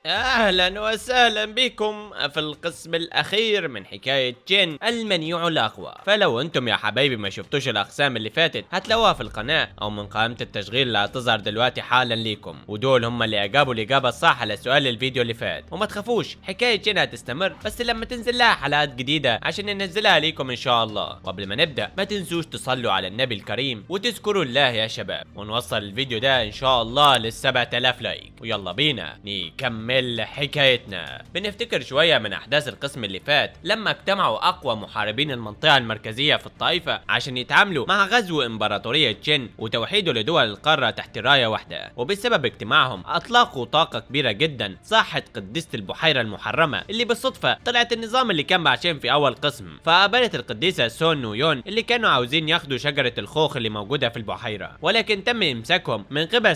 أهلا وسهلا بكم في القسم الأخير من حكاية جين المنيوع الأقوى. فلو أنتم يا حبايبي ما شفتوش الأقسام اللي فاتت هتلاقوها في القناة أو من قائمة التشغيل اللي هتظهر دلوقتي حالا ليكم، ودول هم اللي أجابوا الإجابة الصح على سؤال الفيديو اللي فات. وما تخافوش، حكاية جين هتستمر بس لما تنزل لها حلقات جديدة عشان ننزلها ليكم إن شاء الله. وقبل ما نبدأ ما تنسوش تصلوا على النبي الكريم وتذكروا الله يا شباب، ونوصل الفيديو ده إن شاء الله لل7000 لايك. ويلا بينا نكمل حكايتنا. بنفتكر شوية من أحداث القسم اللي فات لما اجتمعوا أقوى محاربين المنطقة المركزية في الطائفة عشان يتعاملوا مع غزو إمبراطورية جين وتوحيده لدول القارة تحت راية واحدة. وبسبب اجتماعهم أطلقوا طاقة كبيرة جدا صاحت قديسة البحيرة المحرمة اللي بالصدفة طلعت النظام اللي كان بعشان في أول قسم. فقابلت القديسة سون ويون اللي كانوا عاوزين ياخدوا شجرة الخوخ اللي موجودة في البحيرة، ولكن تم إمساكهم من قبل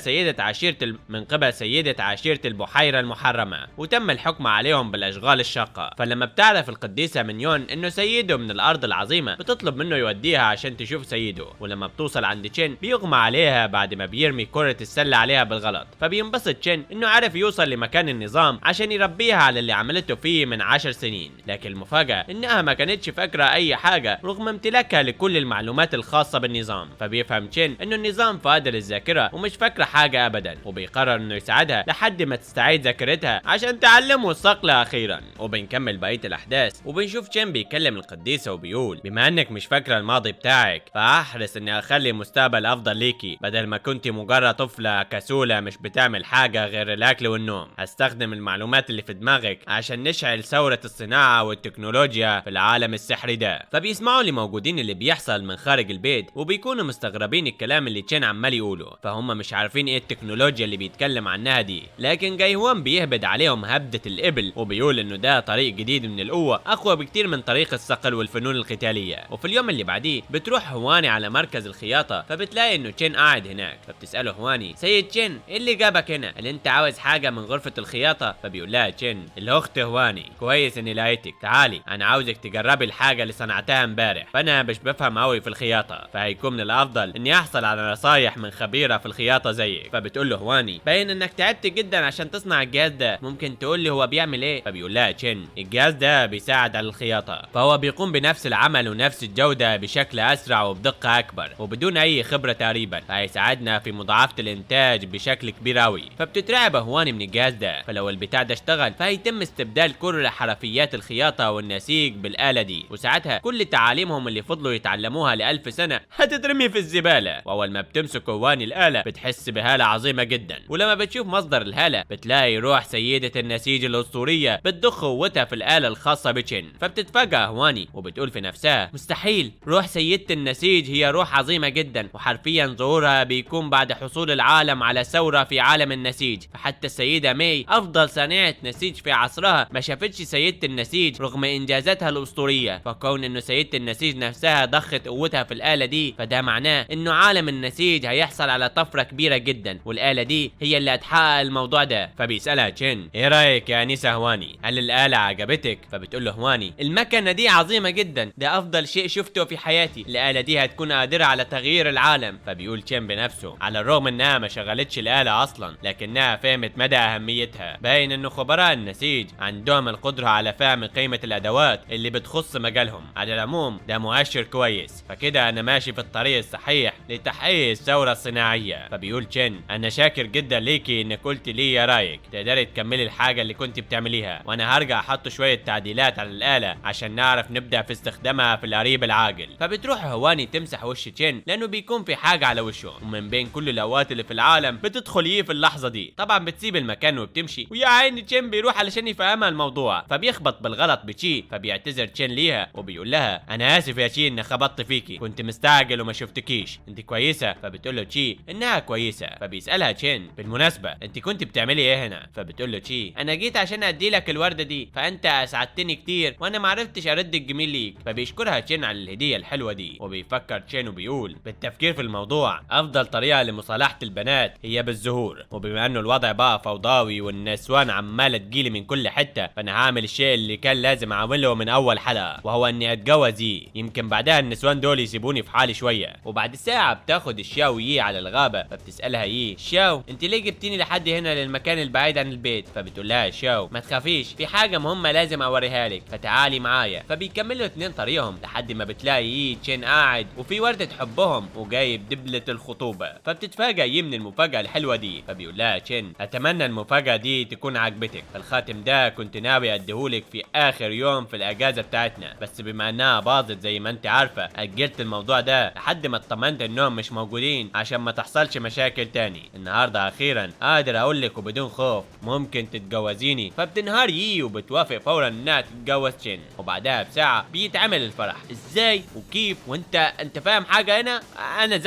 سيدة عشيرة البحيرة المحرمة، وتم الحكم عليهم بالاشغال الشاقه. فلما بتعرف القديسه منيون انه سيده من الارض العظيمه بتطلب منه يوديها عشان تشوف سيده، ولما بتوصل عند تشين بيغمى عليها بعد ما بيرمي كره السله عليها بالغلط. فبينبسط تشين انه عرف يوصل لمكان النظام عشان يربيها على اللي عملته فيه من 10 سنين. لكن المفاجاه انها ما كانتش فاكره اي حاجه رغم امتلاكها لكل المعلومات الخاصه بالنظام. فبيفهم تشين انه النظام فاقد الذاكره ومش فاكره حاجه ابدا، وبيقرر انه يساعدها لحد ما تستعيد ذاكرتها عشان تعلموا الصقل اخيرا. وبنكمل بقيه الاحداث وبنشوف تشين بيكلم القديسه وبيقول بما انك مش فاكره الماضي بتاعك فاحرص اني اخلي مستقبل افضل ليكي، بدل ما كنتي مجرد طفله كسوله مش بتعمل حاجه غير الاكل والنوم. هستخدم المعلومات اللي في دماغك عشان نشعل ثوره الصناعه والتكنولوجيا في العالم السحري ده. فبيسمعوا اللي موجودين اللي بيحصل من خارج البيت وبيكونوا مستغربين الكلام اللي تشين عمال يقوله، فهم مش عارفين ايه التكنولوجيا اللي بيتكلم عنها دي. لكن جاي هوان بيهبد عليهم هبدة الإبل وبيقول إنه ده طريق جديد من القوة أقوى بكتير من طريق الصقل والفنون القتالية. وفي اليوم اللي بعديه بتروح هواني على مركز الخياطة، فبتلاقي إنه تشين قاعد هناك. فبتسأله هواني سيد تشين إيه اللي جابك هنا؟ هل أنت عاوز حاجة من غرفة الخياطة؟ فبيقول لها تشين الأخت هواني كويس إني لقيتك، تعالي أنا عاوزك تجربي الحاجة اللي صنعتها امبارح، فأنا مش بفهم أوي في الخياطة فهيكون من الأفضل إني أحصل على نصايح من خبيرة في الخياطة زيك. فبتقول له هواني باين إنك تعبت جدا عشان تصنع الجهاز ده، ممكن تقول لي هو بيعمل ايه؟ فبيقول لها تشين الجهاز ده بيساعد على الخياطه، فهو بيقوم بنفس العمل ونفس الجوده بشكل اسرع وبدقه اكبر وبدون اي خبره تقريبا، فهيساعدنا في مضاعفه الانتاج بشكل كبير قوي. فبتترعب هواني من الجهاز ده، فلو البتاع ده اشتغل فهيتم استبدال كل حرفيات الخياطه والنسيج بالاله دي، وساعتها كل تعاليمهم اللي فضلوا يتعلموها ل1000 سنه هتترمي في الزباله. واول ما بتمسك هواني الاله بتحس بهاله عظيمه جدا، ولما بتشوف مصدر الهاله بتلاقي روح سيده النسيج الأسطورية بتضخ قوتها في الآلة الخاصة بتشين. فبتتفاجأ هواني وبتقول في نفسها مستحيل، روح سيدة النسيج هي روح عظيمة جدا، وحرفيا ظهورها بيكون بعد حصول العالم على ثورة في عالم النسيج. فحتى السيدة ماي أفضل صانعة نسيج في عصرها ما شافتش سيدة النسيج رغم إنجازاتها الأسطورية. فكون إنه سيدة النسيج نفسها ضخت قوتها في الآلة دي فده معناه إنه عالم النسيج هيحصل على طفرة كبيرة جدا، والآلة دي هي اللي هتحقق الموضوع ده. فبيسألها تشين ايه رايك يا انسه هواني، هل الآلة عجبتك؟ فبتقول له هواني المكنة دي عظيمة جدا، ده افضل شيء شفته في حياتي، الآلة دي هتكون قادرة على تغيير العالم. فبيقول تشين بنفسه على الرغم انها ما شغلتش الآلة اصلا لكنها فهمت مدى اهميتها، باين انه خبراء النسيج عندهم القدرة على فهم قيمة الادوات اللي بتخص مجالهم. على العموم ده مؤشر كويس، فكده انا ماشي في الطريق الصحيح لتحقيق الثورة الصناعية. فبيقول تشين انا شاكر جدا ليكي انك قلت لي يا رايك، تقدري تكملي الحاجة اللي كنت بتعمليها، وانا هرجع احط شوية تعديلات على الآلة عشان نعرف نبدأ في استخدامها في القريب العاجل. فبتروح هواني تمسح وش تشين لانه بيكون في حاجة على وشه، ومن بين كل الاوقات اللي في العالم بتدخل في اللحظة دي. طبعا بتسيب المكان وبتمشي، ويا عيني تشين بيروح علشان يفهمها الموضوع، فبيخبط بالغلط بتشي. فبيعتذر تشين ليها وبيقول لها انا اسف يا تشي ان خبطت فيكي، كنت مستعجل وما شفتكيش، انت كويسة؟ فبتقول له تشي انها كويسة. فبيسألها تشين بالمناسبة انت كنت بتعملي ايه هنا؟ فبتقول له تشي انا جيت عشان ادي لك الوردة دي، فانت اسعدتني كتير وانا ما عرفتش ارد الجميل ليك. فبيشكرها تشين على الهدية الحلوة دي، وبيفكر تشين وبيقول بالتفكير في الموضوع افضل طريقة لمصالحة البنات هي بالزهور، وبما انه الوضع بقى فوضاوي والنسوان عمالة تجيلي من كل حتة فانا هعمل الشيء اللي كان لازم اعمله من اول حلقة، وهو اني اتجوز يمكن بعدها النسوان دول يسيبوني في حالي شوية. وبعد ساعة بتاخد الشاو على الغابة، فبتسألها شاو انت ليه جبتيني لحد هنا للمكان البعيد عن البيت. فبتقول لها شاو ما تخافيش، في حاجة مهمة لازم اوريها لك، فتعالي معايا. فبيكملوا اتنين طريقهم لحد ما بتلاقي تشين قاعد وفي وردة حبهم وجايب دبلة الخطوبة. فبتتفاجئ من المفاجأة الحلوة دي. فبيقول لها تشين اتمنى المفاجأة دي تكون عجبتك، فالخاتم ده كنت ناوي اديهولك في اخر يوم في الاجازة بتاعتنا، بس بما انها باظت زي ما انت عارفة اجلت الموضوع ده لحد ما اطمنت انهم مش موجودين عشان ما تحصلش مشاكل تاني. النهارده اخيرا قادر اقولك وبدون خوف ممكن تتجوزيني. فبتنهار وبتوافق فورا انها تتجوز تشين، وبعدها بساعة بيتعمل الفرح. ازاي وكيف وانت فاهم حاجة هنا؟ انا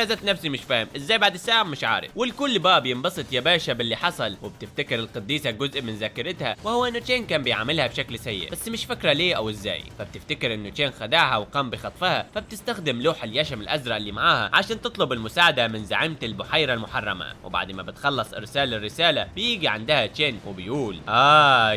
ذات نفسي مش فاهم ازاي بعد الساعة مش عارف. والكل بقى بينبسط يا باشا باللي حصل، وبتفتكر القديسة جزء من ذاكرتها وهو انه تشين كان بيعاملها بشكل سيء بس مش فاكرة ليه او ازاي. فبتفتكر انه تشين خدعها وقام بخطفها، فبتستخدم لوح اليشم الازرق اللي معاها عشان تطلب المساعدة من زعيمة البحيرة المحرمة. وبعد ما بتخلص ارسال الرسالة بيجي عندها تشين وبيقول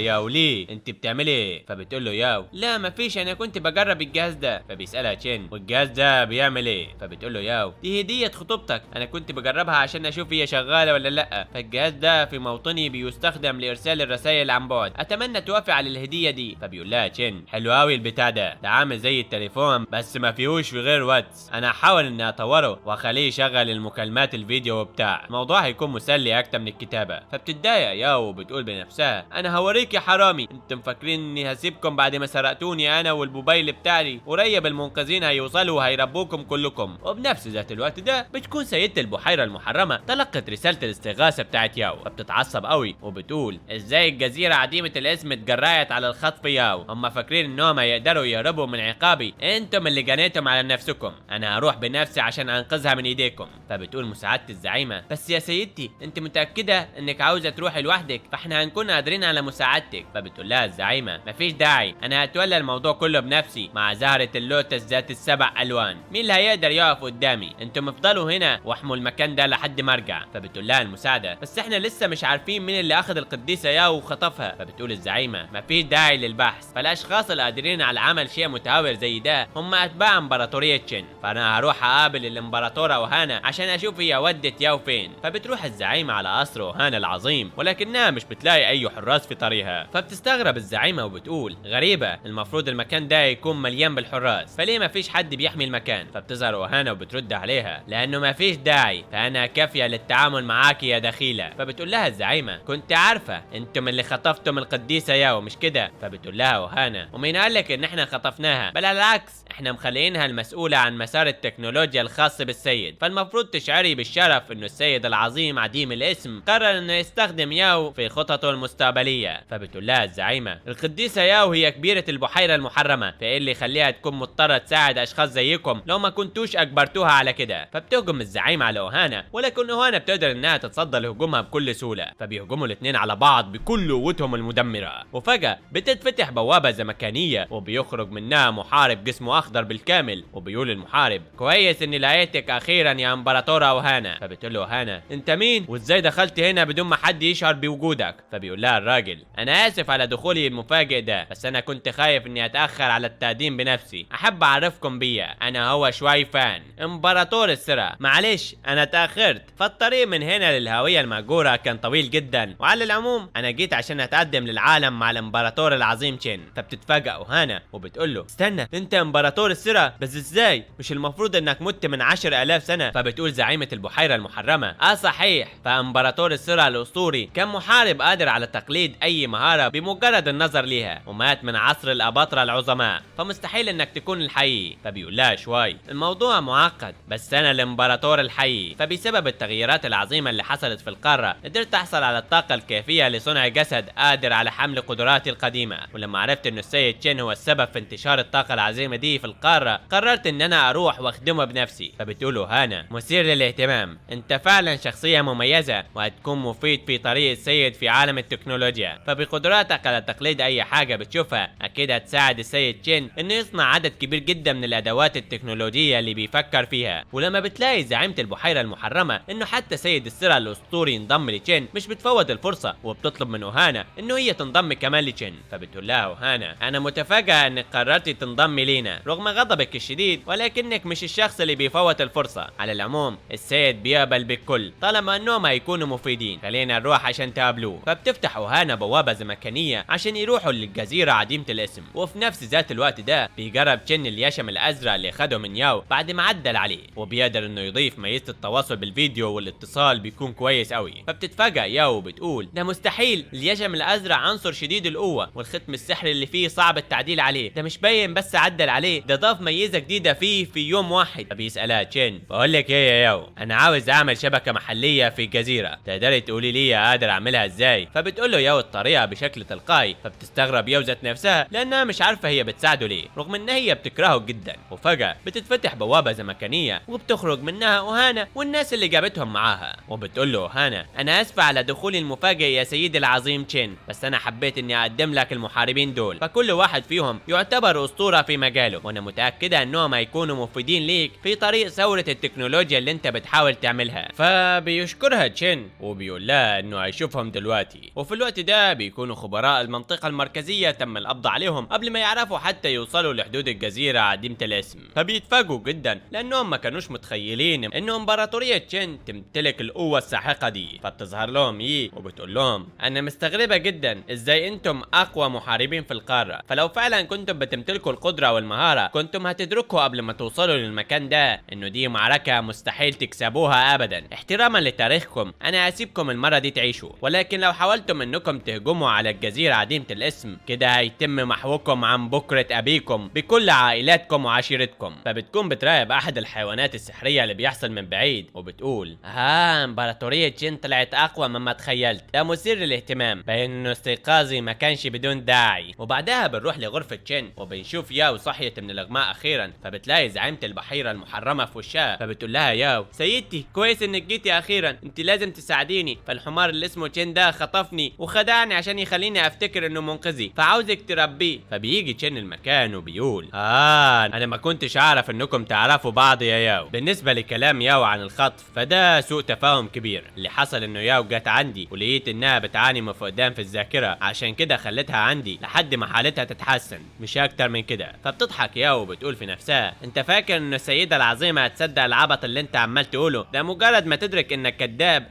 يا ولي انت بتعملي ايه؟ فبتقول له ياو لا مفيش، انا كنت بجرب الجهاز ده. فبيسألها تشين والجهاز ده بيعمل ايه؟ فبتقول له ياو دي هدية خطوبتك، انا كنت بجربها عشان اشوف هي شغالة ولا لا، فالجهاز ده في موطني بيستخدم لارسال الرسائل عن بعد، اتمنى توافق على الهدية دي. فبيقول لها تشين حلو قوي البتاع ده عامل زي التليفون بس ما فيهوش في غير واتس، انا هحاول اني اطوره واخليه يشغل المكالمات الفيديو وبتاع، الموضوع هيكون مسلي اكتر من الكتابة. فبتتضايق ياو وبتقول بنفسها انا هوريك يا حرامي، انتم فاكرين اني هسيبكم بعد ما سرقتوني انا والموبايل بتاعي؟ قريب المنقذين هيوصلوا وهيربوكم كلكم. وبنفس ذات الوقت ده بتكون سيدة البحيرة المحرمة تلقت رسالة الاستغاثة بتاعت ياو، فبتتعصب قوي وبتقول ازاي الجزيرة عديمة الاسم اتجرأت على الخطف ياو؟ هم فاكرين انهم هيقدروا يهربوا من عقابي؟ انتم اللي جنيتم على نفسكم، انا هروح بنفسي عشان انقذها من ايديكم. فبتقول مساعدة الزعيمة بس يا سيدتي انت متأكدة انك عاوزة تروحي لوحدك؟ فاحنا هنكون قادرين على مساعدتك. فبتقول لها الزعيمة مفيش داعي، انا هتولى الموضوع كله بنفسي مع زهرة اللوتس ذات السبع الوان، مين اللي هيقدر يقف قدامي؟ انتم افضلوا هنا واحموا المكان ده لحد ما ارجع. فبتقول لها المساعدة بس احنا لسه مش عارفين مين اللي اخذ القديسة ياو وخطفها. فبتقول الزعيمة مفيش داعي للبحث، فالاشخاص القادرين على عمل شيء متهور زي ده هم اتباع امبراطورية تشين، فانا هروح اقابل الامبراطورة وهانا عشان اشوف هي ودت ياو فين. فبتروح الزعيمة على قصر وهانا العظيم ولكنها مش بتلاقي اي حراس في طريقها. فبتستغرب الزعيمة وبتقول غريبة، المفروض المكان ده يكون مليان بالحراس، فليه مفيش حد بيحمي المكان؟ فبتظهر وهانا وبترد عليها لانه مفيش داعي، فانا كافية للتعامل معاكي يا دخيلة. فبتقول لها الزعيمة كنت عارفة انتم اللي خطفتم القديسة ياو مش كده؟ فبتقول لها وهانا ومين قالك ان احنا خطفناها؟ بل العكس احنا مخلينها المسؤولة عن مسار التكنولوجيا الخاص بالسيد، فالمفروض تشعري بالشرف انه السيد العظيم عديم الاسم قرر انه يستخدم ياو في خططه المستقبلية. فبتقول لها الزعيمة القديسة ياو هي كبيرة البحيرة المحرمة، فايه اللي يخليها تكون مضطرة تساعد اشخاص زيكم لو ما كنتوش اجبرتوها على كده؟ فبتهجم الزعيمة على اوهانا ولكن اوهانا بتقدر انها تتصدى لهجومها بكل سهولة، فبيهجموا الاثنين على بعض بكل قوتهم المدمرة. وفجأة بتتفتح بوابة زمكانية وبيخرج منها محارب جسمه اخضر بالكامل، وبيقول المحارب كويس اني لقيتك اخيرا يا امبراطورة اوهانا. فبتقول له اوهانا انت مين وازاي دخلت هنا بدون ما حد يشعر بوجودك؟ فبيقول لها الراجل انا اسف على دخولي المفاجئ ده، بس انا كنت خايف اني اتاخر على التقديم بنفسي، احب اعرفكم بيا انا هو شوي فان امبراطور السرى، معلش انا تاخرت، فالطريق من هنا للهوية المأجورة كان طويل جدا، وعلى العموم انا جيت عشان اتقدم للعالم مع الامبراطور العظيم تشين. فبتتفاجئ اوهانا وبتقول له استنى انت امبراطور السرى بس ازاي؟ مش المفروض انك مت من 10,000 سنة؟ فبتقول زعيمة البحيرة المحرمة صحيح، فامبراطور السرى الاسطوري كان محارب قادر على تقليد اي مهارة بمجرد النظر ليها، ومات من عصر الاباطرة العظماء، فمستحيل انك تكون الحقيقي. فبيقول لها شوي الموضوع معقد بس انا الامبراطور الحقيقي، فبسبب التغييرات العظيمة اللي حصلت في القارة قدرت احصل على الطاقة الكافية لصنع جسد قادر على حمل قدراتي القديمة، ولما عرفت انه السيد تشين هو السبب في انتشار الطاقة العظيمة دي في القارة قررت ان انا اروح واخدمه بنفسي. فبتقوله هانا مثير للاهتمام، انت فعلا شخصية مميزة وهتكون مفيد في طريق السيد في عالم التكنولوجيا، فبقدراتك على تقليد اي حاجة بتشوفها اكيد هتساعد السيد تشين انه يصنع عدد كبير جدا من الادوات التكنولوجية اللي بيفكر فيها. ولما بتلاقي زعيمة البحيرة المحرمة انه حتى سيد السرى الاسطوري انضم لتشين مش بتفوت الفرصة وبتطلب من اوهانا انه هي تنضم كمان لتشين. فبتقول لها اوهانا انا متفاجئة انك قررتي تنضمي لينا رغم غضبك الشديد، ولكنك مش الشخص اللي بيفوت الفرصة، على العموم السيد بيقبل بالكل طالما انهم هيكونوا مفيدين، خلينا نروح عشان تقابلوه. فبتفتحوا هانا بوابة زمكانية عشان يروحوا للجزيرة عديمة الاسم. وفي نفس ذات الوقت ده بيجرب تشين اليشم الازرق اللي خده من ياو بعد ما عدل عليه، وبيقدر انه يضيف ميزة التواصل بالفيديو والاتصال بيكون كويس قوي. فبتتفاجأ ياو وبتقول ده مستحيل، اليشم الازرق عنصر شديد القوة والختم السحري اللي فيه صعب التعديل عليه، ده مش باين بس عدل عليه، ده ضاف ميزة جديدة فيه في يوم واحد. فبيسألها تشين بقول لك ايه يا ياو، انا عاوز اعمل شبكة محلية في الجزيرة، تقدري تقولي لي قادر اعملها ازاي؟ فبتقول له ياو الطريقة بشكل تلقائي. فبتستغرب ياو ذات نفسها لانها مش عارفة هي بتساعده ليه رغم ان هي بتكرهه جدا. وفجأة بتتفتح بوابة زمكانية وبتخرج منها أوهانا والناس اللي جابتهم معاها، وبتقول له أوهانا انا اسفة على دخولي المفاجئ يا سيدي العظيم تشين، بس انا حبيت اني اقدم لك المحاربين دول، فكل واحد فيهم يعتبر اسطورة في مجاله، وانا متأكدة انهم هيكونوا مفيدين ليك في طريق ثورة التكنولوجيا اللي انت بتحاول تعملها. فبيشكرها تشين وبيقول لها انه هيشوفهم دلوقتي. وفي الوقت ده بيكونوا خبراء المنطقة المركزية تم القبض عليهم قبل ما يعرفوا حتى يوصلوا لحدود الجزيرة عديمة الاسم. فبيتفاجئوا جدا لانهم ما كانوش متخيلين ان امبراطورية تشين تمتلك القوة الساحقة دي. فبتظهر لهم وبتقول لهم انا مستغربة جدا ازاي انتم اقوى محاربين في القارة، فلو فعلا كنتم بتمتلكوا القدرة والمهارة كنتم هتدركوا قبل ما توصلوا للمكان ده انه دي معركة مستحيل تكسبوها ابدا. احتراما لتاريخكم انا هسيبكم المرة دي تعيشوا، ولكن لو حاولتم انكم تهجموا على الجزيرة عديمة الاسم كده هيتم محوكم عن بكرة ابيكم بكل عائلاتكم وعشيرتكم. فبتكون بتراقب احد الحيوانات السحرية اللي بيحصل من بعيد وبتقول امبراطورية تشين طلعت اقوى مما تخيلت، ده مثير للاهتمام، باين انه استيقاظي ما كانش بدون داعي. وبعدها بنروح لغرفة تشين وبنشوف ياو صحيت من الاغماء اخيرا، فبتلاقي زعيمة البحيرة المحرمة في وشها. فبتقول لها ياو سيدتي كويس انك جيتي اخيرا، انت لازم تساعديني، فالحمار اللي اسمه تشين ده خطفني وخدعني عشان يخليني افتكر انه منقذي، فعاوزك تربيه. فبيجي تشين المكان وبيقول انا ما كنتش اعرف انكم تعرفوا بعض يا ياو. بالنسبة لكلام ياو عن الخطف فده سوء تفاهم كبير، اللي حصل انه ياو جت عندي ولقيت انها بتعاني من فقدان في الذاكرة، عشان كده خليتها عندي لحد ما حالتها تتحسن مش اكتر من كده. فبتضحك ياو وبتقول في نفسها انت فاكر ان السيدة العظيمة هتصدق العبط اللي انت عمال تقوله ده؟ مجرد ما تدرك انك كذاب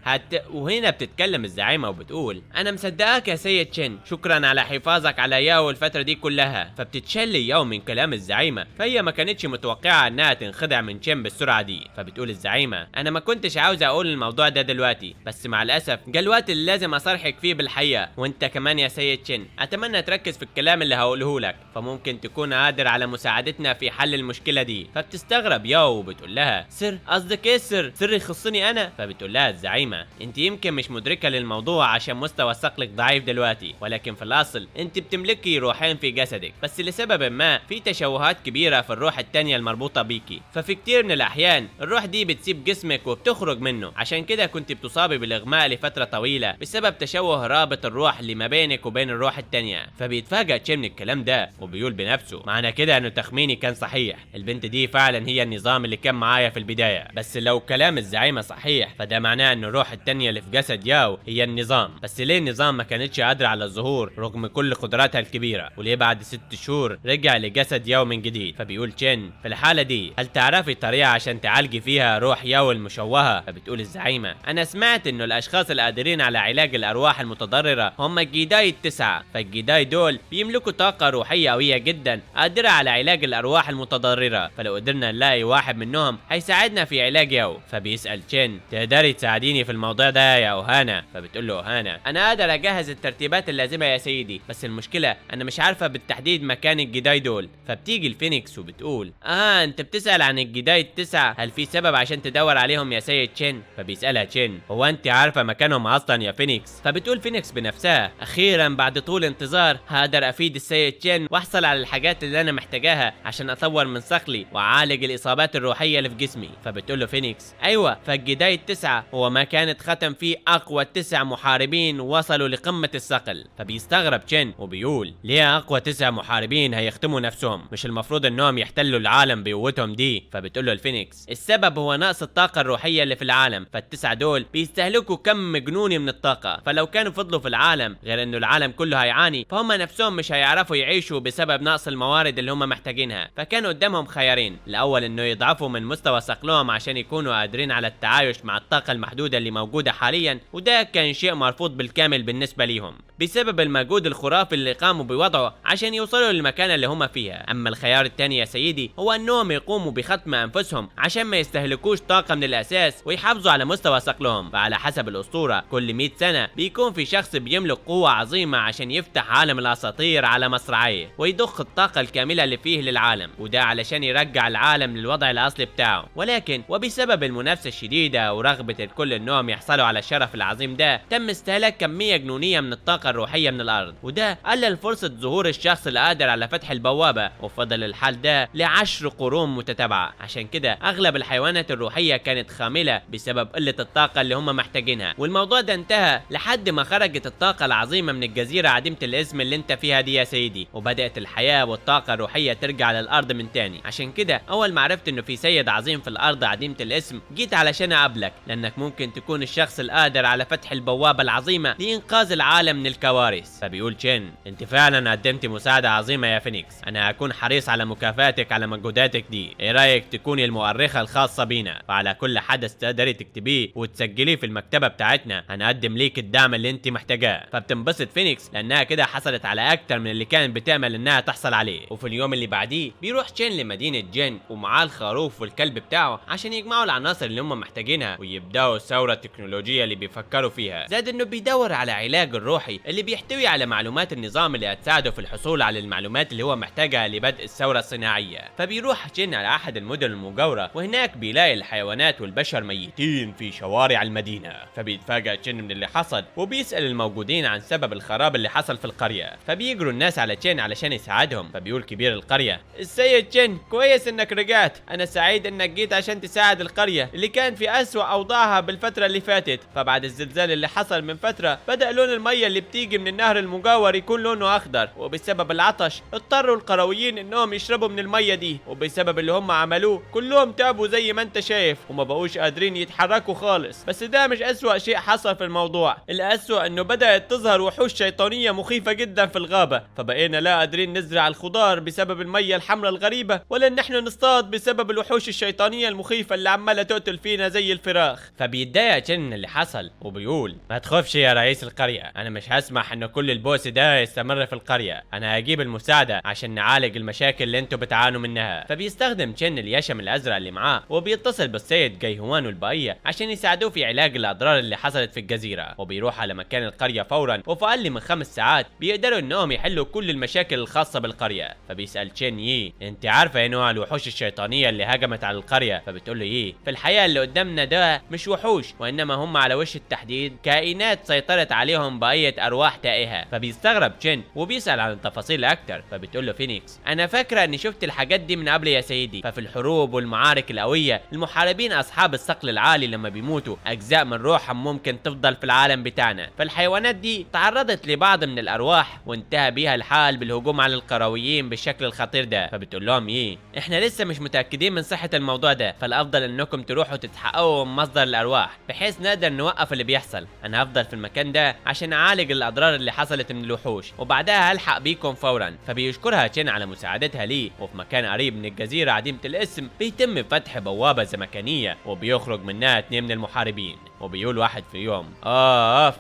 وهنا بتتكلم الزعيمة وبتقول انا مصدقاك يا سيد تشين، شكرا على حفاظك على ياو الفترة دي كلها. فبتتشلي ياو من كلام الزعيمة، فهي ما كانتش متوقعة انها تنخدع من تشين بالسرعة دي. فبتقول الزعيمة انا ما كنتش عاوز اقول الموضوع ده دلوقتي، بس مع الاسف جا الوقت اللي لازم اصارحك فيه بالحقيقة، وانت كمان يا سيد تشين اتمنى تركز في الكلام اللي هقوله لك، فممكن تكون قادر على مساعدتنا في حل المشكلة دي. فبتستغرب ياو وبتقول لها سر؟ قصدك ايه سر يخصني انا؟ فبتقول لها الزعيمة انت يمكن مش مدركة للموضوع عشان مستوى الصقلك ضعيف دلوقتي، ولكن في الاصل انت بتملكي روحين في جسدك، بس لسبب ما في تشوهات كبيرة في الروح التانية المربوطة بيكي، ففي كتير من الاحيان الروح دي بتسيب جسمك وبتخرج منه، عشان كده كنت بتصابي بالاغماء لفترة طويلة بسبب تشوه رابط الروح اللي ما بينك وبين الروح التانية. فبيتفاجأ تشين من الكلام ده وبيقول بنفسه معنى كده انه تخميني كان صحيح، البنت دي فعلا هي النظام اللي كان معايا في البداية، بس لو كلام الزعيمة صحيح فده معناه ان الروح التانية اللي في جسد ياو هي النظام. بس ليه النظام ما كانتش قادرة على الظهور رغم كل قدراتها الكبيرة؟ وليه بعد 6 شهور رجع لجسد ياو من جديد؟ فبيقول تشين في الحالة دي هل تعرفي طريقة عشان تعالجي فيها روح ياو المشوهة؟ فبتقول الزعيمة انا سمعت انه الاشخاص القادرين على علاج الارواح المتضررة هم الجيداي ال9، فالجيداي دول بيملكوا طاقة روحية قوية جدا قادرة على علاج الارواح المتضررة، فلو قدرنا نلاقي واحد منهم هيساعدنا في علاج ياو. فبيسأل تشين تقدري تساعديني في الموضوع ده يا اوهانا؟ فبتقول له اوهانا انا قادر اجهز الترتيبات اللازمة يا سيدي، بس المشكلة انا مش عارفة بالتحديد مكان الجيداي دول. فبتيجي الفينيكس وبتقول انت بتسأل عن الجيداي ال9، هل في سبب عشان تدور عليهم يا سيد تشين؟ فبيسألها تشين هو انت عارفة مكانهم اصلا يا فينيكس؟ فبتقول فينيكس بنفسها اخيرا بعد طول انتظار هقدر افيد السيد تشين واحصل على الحاجات اللي انا محتاجاها عشان اطور من صقلي واعالج الاصابات الروحية اللي في جسمي. فبتقول له فينيكس ايوه، فالجيداي ال9 هو ما كانت ختم فيه اقوى 9 محاربين وصلوا لقمة الصقل. فبيستغرب تشين وبيقول ليه اقوى 9 محاربين هيختموا نفسهم؟ مش المفروض انهم يحتلوا العالم بقوتهم دي؟ فبتقول له الفينيكس السبب هو نقص الطاقة الروحية اللي في العالم، فال9 دول بيستهلكوا كم مجنوني من الطاقة، فلو كانوا فضلوا في العالم غير انه العالم كله هيعاني فهم نفسهم مش هيعرفوا يعيشوا بسبب نقص الموارد اللي هم محتاجينها. فكان قدامهم خيارين، الاول انه يضعفوا من مستوى صقلهم عشان يكونوا قادرين على التعايش مع الطاقة المحدودة اللي موجودة حاليا، وده كان شيء مرفوض بالكامل بالنسبة ليهم بسبب المجهود الخرافي اللي قاموا بوضعه عشان يوصلوا للمكان اللي هما فيها. اما الخيار التاني يا سيدي هو انهم يقوموا بختم انفسهم عشان ما يستهلكوش طاقة من الاساس ويحافظوا على مستوى صقلهم. فعلى حسب الاسطورة كل 100 سنة بيكون في شخص بيملك قوة عظيمة عشان يفتح عالم الاساطير على مصراعيه ويضخ الطاقة الكاملة اللي فيه للعالم، وده علشان يرجع العالم للوضع الاصلي بتاعه. ولكن وبسبب المنافسة الشديدة ورغبة الكل انهم يحصلوا على الشرف العظيم ده تم استهلاك كمية جنونية من الطاقة الروحية من الارض، وده قلل فرصة ظهور الشخص القادر على فتح البوابة. وفضل الحال ده ل10 قرون متتابعة. عشان كده اغلب الحيوانات الروحية كانت خاملة بسبب قلة الطاقة اللي هم محتاجينها، والموضوع ده انتهى لحد ما خرجت الطاقة العظيمة من الجزيرة عديمة الاسم اللي انت فيها دي يا سيدي، وبدأت الحياة والطاقة الروحية ترجع للارض من تاني. عشان كده اول ما عرفت انه في سيد عظيم في الارض عديمة الاسم جيت علشان اقابلك، لانك ممكن تكون الشخص القادر على فتح البوابة العظيمة لإنقاذ العالم من الكوارث. فبيقول تشين انت فعلا قدمتي مساعدة عظيمة يا فينيكس، انا هكون حريص على مكافاتك على مجهوداتك دي. ايه رايك تكوني المؤرخة الخاصة بينا، فعلى كل حدث تقدري تكتبيه وتسجليه في المكتبة بتاعتنا هنقدم ليك الدعم اللي انت محتاجاه. فبتنبسط فينيكس لانها كده حصلت على اكتر من اللي كانت بتامل انها تحصل عليه. وفي اليوم اللي بعديه بيروح تشين لمدينة جين ومعاه الخروف والكلب بتاعه عشان يجمعوا العناصر اللي هم محتاجينها ويبداوا الثورة التكنولوجية اللي بيفكروا فيها. زاد انه بيدور على علاج الروحي اللي بيحتوي على معلومات النظام اللي هتساعده في الحصول على المعلومات اللي هو محتاجها لبدء الثورة الصناعية. فبيروح تشين على احد المدن المجاورة وهناك بيلاقي الحيوانات والبشر ميتين في شوارع المدينة. فبيتفاجأ تشين من اللي حصل وبيسأل الموجودين عن سبب الخراب اللي حصل في القرية. فبيجروا الناس على تشين علشان يساعدهم. فبيقول كبير القرية السيد تشين كويس انك رجعت، انا سعيد انك جيت عشان تساعد القرية اللي كان في اسوأ اوضاعها بالفترة اللي فاتت. فبعد الزلزال اللي حصل من فترة بدأ لون المية اللي بتيجي من النهر المجاور يكون لونه اخضر، وبسبب العطش اضطروا القرويين انهم يشربوا من المية دي، وبسبب اللي هم عملوه كلهم تعبوا زي ما انت شايف وما بقوش قادرين يتحركوا خالص. بس ده مش اسوأ شيء حصل في الموضوع، الاسوأ انه بدأت تظهر وحوش شيطانية مخيفة جدا في الغابة، فبقينا لا قادرين نزرع الخضار بسبب المية الحمراء الغريبة ولا ان احنا نصطاد بسبب الوحوش الشيطانية المخيفة اللي عمالة تقتل فينا زي الفراخ. فبيتضايق تشين من اللي حصل وبيقول ما تخافش يا رئيس القرية، انا مش هسمح انه كل البؤس ده يستمر في القرية، انا هجيب المساعدة عشان نعالج المشاكل اللي انتوا بتعانوا منها. فبيستخدم تشين اليشم الازرق اللي معاه وبيتصل بالسيد جايهوان والبقية عشان يساعدوه في علاج الاضرار اللي حصلت في الجزيرة، وبيروح على مكان القرية فورا وفي اقل من 5 ساعات بيقدروا انهم يحلوا كل المشاكل الخاصة بالقرية. فبيسأل تشين يي انت عارفة ايه نوع الوحوش الشيطانية اللي هجمت على القرية؟ فبتقول له يي في الحقيقة اللي قدامنا ده مش وحوش وانما هم على وش التحديد كائنات سيطرت عليهم بقية ارواح تائهة. فبيستغرب تشين وبيسأل عن التفاصيل اكتر. فبتقول له فينيكس انا فاكرة اني شفت الحاجات دي من قبل يا سيدي، ففي الحروب والمعارك القوية المحاربين اصحاب الثقل العالي لما بيموتوا اجزاء من روحهم ممكن تفضل في العالم بتاعنا، فالحيوانات دي تعرضت لبعض من الارواح وانتهى بيها الحال بالهجوم على القرويين بالشكل الخطير ده. فبتقول لهم ايه احنا لسه مش متاكدين من صحه الموضوع ده، فالافضل انكم تروحوا تتحققوا من مصدر الارواح بحيث نقدر نوقف اللي بيحصل. انا هفضل في المكان ده عشان اعالج الاضرار اللي حصلت من الوحوش وبعدها هلحق بيكم فورا. فبيشكرها تشين على مساعدتها ليه. وفي مكان قريب من الجزيره عديمه الاسم بيتم فتح بوابه زمكانيه وبيخرج منها 2 من المحاربين، وبيقول واحد فيهم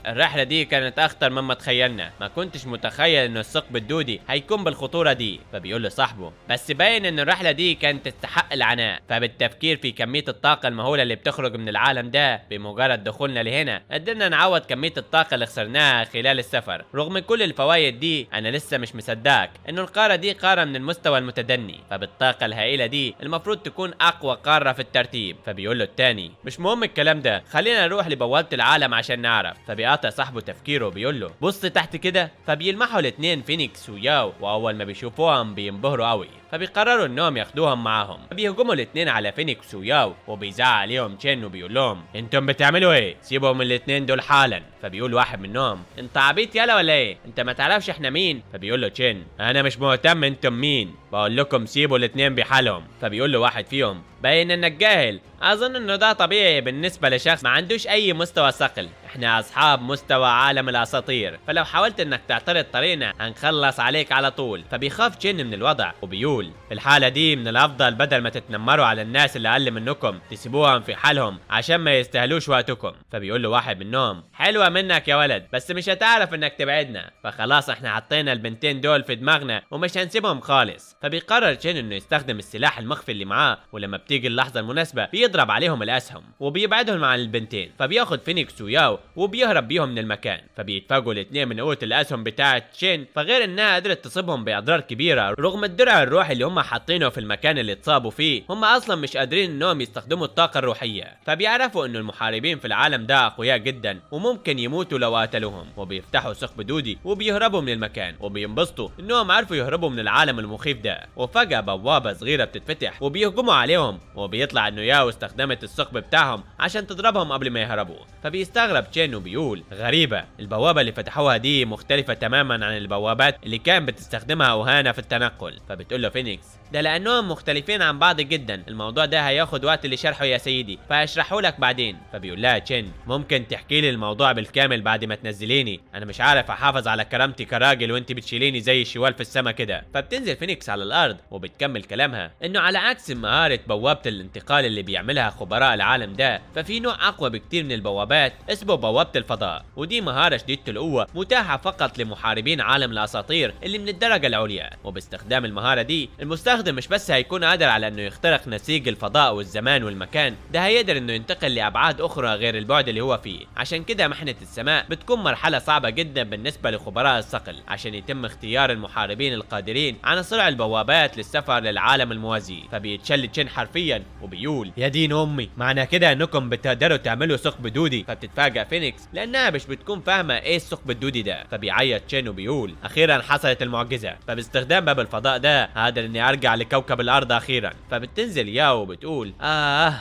الرحله دي كانت اخطر مما تخيلنا، ما كنتش متخيل ان الثقب الدودي هيكون بالخطوره دي. فبيقول لصاحبه بس باين ان الرحله دي كانت تستحق العناء، فبالتفكير في كميه الطاقه المهوله اللي بتخرج من العالم ده بمجرد دخولنا لهنا قدرنا نعوض كميه الطاقه اللي خسرناها خلال السفر. رغم كل الفوائد دي انا لسه مش مصدقك ان القاره دي قاره من المستوى المتدني، فبالطاقه الهائله دي المفروض تكون اقوى قاره في الترتيب. فبيقول له التاني مش مهم الكلام ده، خلينا نروح لبوابه العالم عشان نعرف. فبيقاطع صاحبه تفكيره وبيقول له بص تحت كده. فبيلمحوا الاثنين فينيكس وياو، واول ما بيشوفوهم بينبهروا قوي فبيقرروا انهم ياخدوهم معاهم. فبيهجموا الاثنين على فينيكس وياو وبيزعق عليهم تشين وبيقول لهم انتم بتعملوا ايه؟ سيبوا الاثنين دول حالا. فبيقول واحد منهم انت عبيط يالا ولا ايه؟ انت ما تعرفش احنا مين؟ فبيقول له تشين انا مش مهتم انتم مين، بقول لكم سيبوا الاثنين بحالهم. فبيقول له واحد فيهم باين انك جاهل، اظن انه ده طبيعي بالنسبه لشخص ما عندوش اي مستوى ثقل، احنا اصحاب مستوى عالم الاساطير، فلو حاولت انك تعترض طريقنا هنخلص عليك على طول. فبيخاف جين من الوضع وبيقول في الحالة دي من الافضل بدل ما تتنمروا على الناس اللي اقل منكم تسيبوهم في حالهم عشان ما يستاهلوش وقتكم. فبيقول له واحد منهم حلوة منك يا ولد، بس مش هتعرف انك تبعدنا، فخلاص احنا حطينا البنتين دول في دماغنا ومش هنسيبهم خالص. فبيقرر جين انه يستخدم السلاح المخفي اللي معاه، ولما بتيجي اللحظة المناسبة بيضرب عليهم الاسهم وبيبعدهم عن البنتين. فبياخد فينيكس وياو وبيهرب بيهم من المكان. فبيتفاجئوا الاثنين من قوة الاسهم بتاعت جين، فغير انها قدرت تصيبهم باضرار كبيرة رغم الدرع الروحي اللي هم حاطينه في المكان اللي اتصابوا فيه، هم اصلا مش قادرين انهم يستخدموا الطاقة الروحية. فبيعرفوا انه المحاربين في العالم ده اقوياء جدا وممكن يموتوا لو قتلوهم، وبيفتحوا ثقب دودي وبيهربوا من المكان، وبينبسطوا انهم عرفوا يهربوا من العالم المخيف ده. وفجأة بوابة صغيرة بتتفتح وبيهجموا عليهم، وبيطلع انه ياو استخدمت الثقب بتاعهم عشان تضربهم قبل ما يهربوا. فبيستغرب تشين وبيقول غريبة، البوابة اللي فتحوها دي مختلفة تماما عن البوابات اللي كان بتستخدمها اوهانا في التنقل. فبتقول له فينيكس ده لانهم مختلفين عن بعض جدا، الموضوع ده هياخد وقت لشرحه يا سيدي، فهشرحه لك بعدين. فبيقول لها تشين ممكن تحكي لي الموضوع بالكامل بعد ما تنزليني، انا مش عارف احافظ على كرامتي كراجل وانت بتشيليني زي الشوال في السما كده. فبتنزل فينيكس على الارض وبتكمل كلامها انه على عكس مهارة بوابة الانتقال اللي بيعملها خبراء العالم ده، ففي نوع اقوى بكتير من البوابات اسمه بوابة الفضاء، ودي مهارة شديدة القوة متاحة فقط لمحاربين عالم الاساطير اللي من الدرجة العليا. وباستخدام المهارة دي المستخدم مش بس هيكون قادر على انه يخترق نسيج الفضاء والزمان والمكان، ده هيقدر انه ينتقل لابعاد اخرى غير البعد اللي هو فيه. عشان كده محنة السماء بتكون مرحلة صعبة جدا بالنسبة لخبراء الصقل عشان يتم اختيار المحاربين القادرين على صنع البوابات للسفر للعالم الموازي. فبيتشل تشين حرفيا وبيقول يا دين امي، معنى كده انكم بتقدروا تعملوا ثقب دودي. فبتتفاجئ فينيكس لانها مش بتكون فاهمة ايه الثقب الدودي ده. فبيعيط تشين وبيقول اخيرا حصلت المعجزة، فباستخدام باب الفضاء ده هقدر اني ارجع لكوكب الارض اخيرا. فبتنزل ياو وبتقول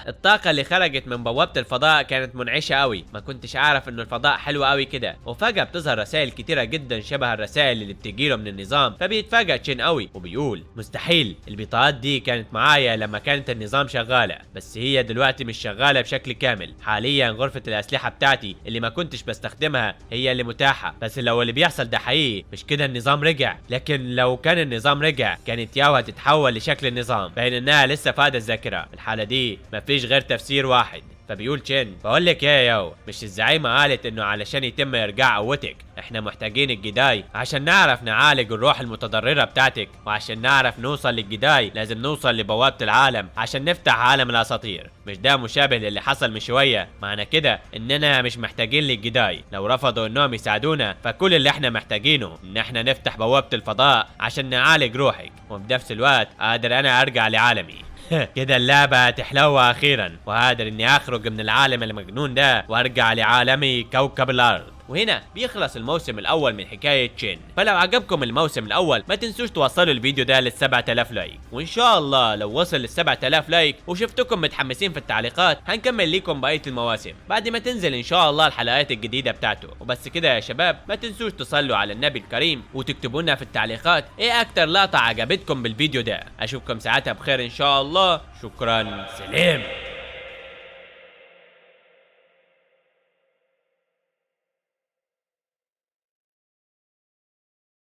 الطاقة اللي خرجت من بوابة الفضاء كانت منعشة قوي، ما كنتش اعرف انه الفضاء حلو قوي كده. وفجأة بتظهر رسائل كتيرة جدا شبه الرسائل اللي بتجيله من النظام. فبيتفاجئ تشين قوي وبيقول مستحيل، البطاقات دي كانت معايا لما كانت النظام شغالة، بس هي دلوقتي مش شغالة بشكل كامل. حاليا غرفة الاسلحة بتاعتي اللي ما كنتش بستخدمها هي اللي متاحة، بس لو اللي بيحصل ده حقيقي مش كده النظام رجع. لكن لو كان النظام رجع كانت ياو هتتحول لشكل النظام، بين انها لسه فاقدة الذاكرة. الحالة دي مفيش غير تفسير واحد. فبيقول تشين بقول لك يا ياو، مش الزعيمة قالت انه علشان يتم ارجاع قوتك احنا محتاجين الجداي عشان نعرف نعالج الروح المتضررة بتاعتك، وعشان نعرف نوصل للجداي لازم نوصل لبوابة العالم عشان نفتح عالم الاساطير. مش ده مشابه للي حصل من شوية؟ معنى كده اننا مش محتاجين للجداي، لو رفضوا انهم يساعدونا فكل اللي احنا محتاجينه ان احنا نفتح بوابة الفضاء عشان نعالج روحك، وبنفس الوقت قادر انا ارجع لعالمي. كده اللعبة تحلو اخيرا، وقادر اني اخرج من العالم المجنون ده وارجع لعالمي كوكب الارض. وهنا بيخلص الموسم الاول من حكاية تشين. فلو عجبكم الموسم الاول ما تنسوش توصلوا الفيديو ده لل7000 لايك، وان شاء الله لو وصل لل7000 لايك وشفتكم متحمسين في التعليقات هنكمل لكم بقية المواسم بعد ما تنزل ان شاء الله الحلقات الجديدة بتاعته. وبس كده يا شباب، ما تنسوش تصلوا على النبي الكريم وتكتبوا لنا في التعليقات ايه اكتر لقطة عجبتكم بالفيديو ده. اشوفكم ساعتها بخير ان شاء الله. شكرا، سلام.